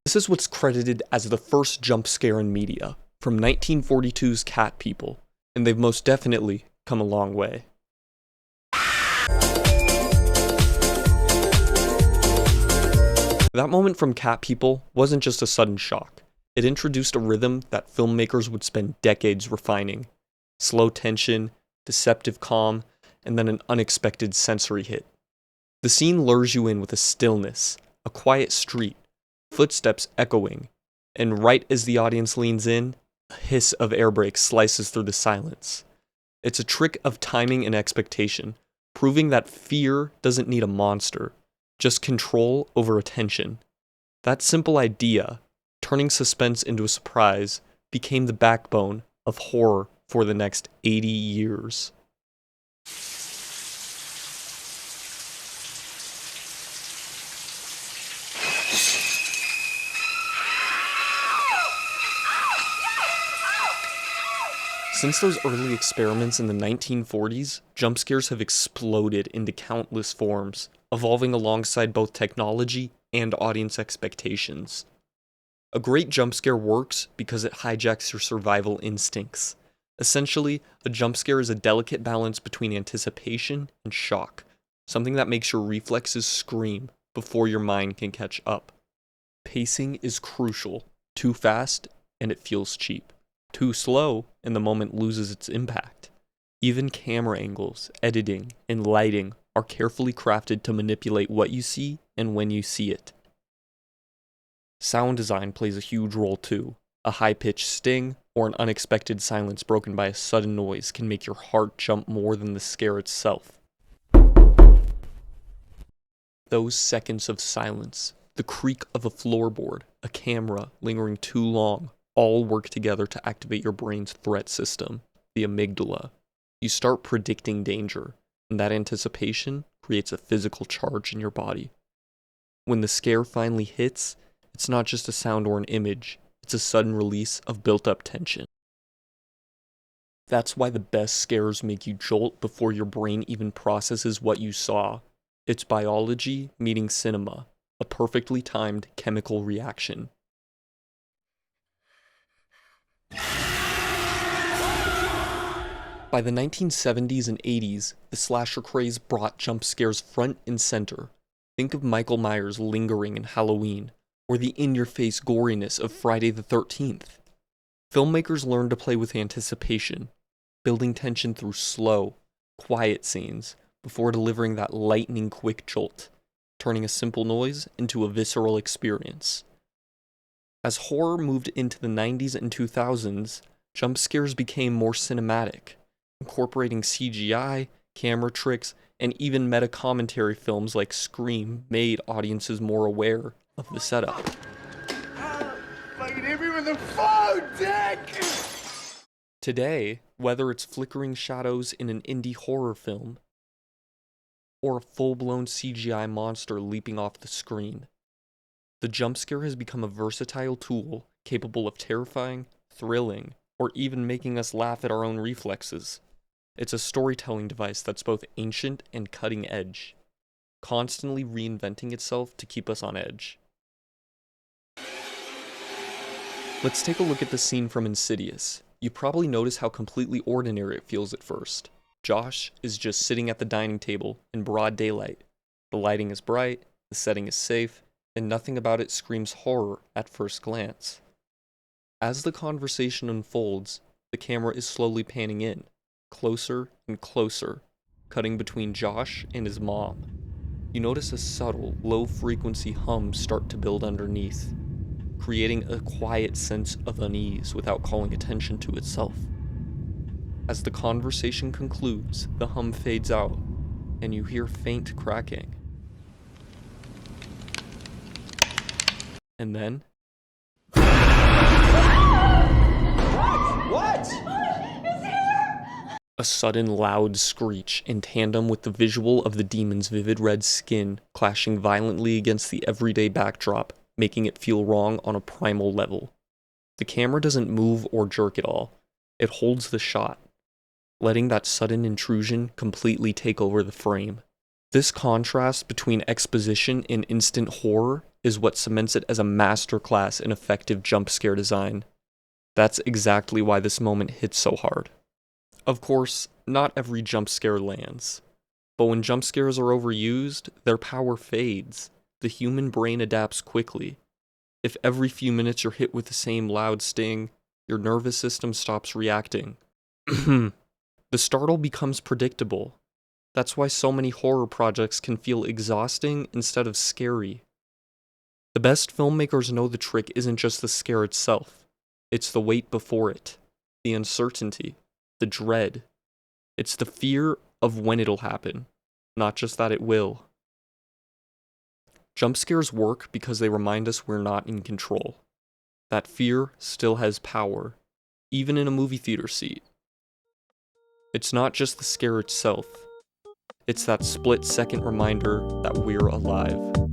This is what's credited as the first jump scare in media, from 1942's Cat People, and they've most definitely come a long way. That moment from Cat People wasn't just a sudden shock. It introduced a rhythm that filmmakers would spend decades refining. Slow tension, deceptive calm, and then an unexpected sensory hit. The scene lures you in with a stillness, a quiet street, footsteps echoing, and right as the audience leans in, a hiss of air brakes slices through the silence. It's a trick of timing and expectation, proving that fear doesn't need a monster, just control over attention. That simple idea, turning suspense into a surprise, became the backbone of horror for the next 80 years. Since those early experiments in the 1940s, jump scares have exploded into countless forms, evolving alongside both technology and audience expectations. A great jump scare works because it hijacks your survival instincts. Essentially, a jump scare is a delicate balance between anticipation and shock, something that makes your reflexes scream before your mind can catch up. Pacing is crucial. Too fast, and it feels cheap. Too slow, and the moment loses its impact. Even camera angles, editing, and lighting are carefully crafted to manipulate what you see and when you see it. Sound design plays a huge role too. A high-pitched sting or an unexpected silence broken by a sudden noise can make your heart jump more than the scare itself. Those seconds of silence, the creak of a floorboard, a camera lingering too long, all work together to activate your brain's threat system, the amygdala. You start predicting danger, and that anticipation creates a physical charge in your body. When the scare finally hits, it's not just a sound or an image, it's a sudden release of built-up tension. That's why the best scares make you jolt before your brain even processes what you saw. It's biology meeting cinema, a perfectly timed chemical reaction. By the 1970s and 80s, the slasher craze brought jump scares front and center. Think of Michael Myers lingering in Halloween, or the in-your-face goriness of Friday the 13th. Filmmakers learned to play with anticipation, building tension through slow, quiet scenes before delivering that lightning-quick jolt, turning a simple noise into a visceral experience. As horror moved into the 90s and 2000s, jump scares became more cinematic, incorporating CGI, camera tricks, and even meta-commentary films like Scream made audiences more aware of the setup. Fucking hit me with the phone, Dick! Today, whether it's flickering shadows in an indie horror film, or a full-blown CGI monster leaping off the screen, the jump scare has become a versatile tool capable of terrifying, thrilling, or even making us laugh at our own reflexes. It's a storytelling device that's both ancient and cutting edge, constantly reinventing itself to keep us on edge. Let's take a look at the scene from Insidious. You probably notice how completely ordinary it feels at first. Josh is just sitting at the dining table in broad daylight. The lighting is bright, the setting is safe, and nothing about it screams horror at first glance. As the conversation unfolds, the camera is slowly panning in, closer and closer, cutting between Josh and his mom. You notice a subtle, low-frequency hum start to build underneath, creating a quiet sense of unease without calling attention to itself. As the conversation concludes, the hum fades out, and you hear faint cracking. And then... What? A sudden loud screech in tandem with the visual of the demon's vivid red skin clashing violently against the everyday backdrop, making it feel wrong on a primal level. The camera doesn't move or jerk at all. It holds the shot, letting that sudden intrusion completely take over the frame. This contrast between exposition and instant horror is what cements it as a masterclass in effective jump scare design. That's exactly why this moment hits so hard. Of course, not every jump scare lands, but when jump scares are overused, their power fades. The human brain adapts quickly. If every few minutes you're hit with the same loud sting, your nervous system stops reacting. The startle becomes predictable. That's why so many horror projects can feel exhausting instead of scary. The best filmmakers know the trick isn't just the scare itself, it's the wait before it, the uncertainty, the dread. It's the fear of when it'll happen, not just that it will. Jump scares work because they remind us we're not in control. That fear still has power, even in a movie theater seat. It's not just the scare itself, it's that split-second reminder that we're alive.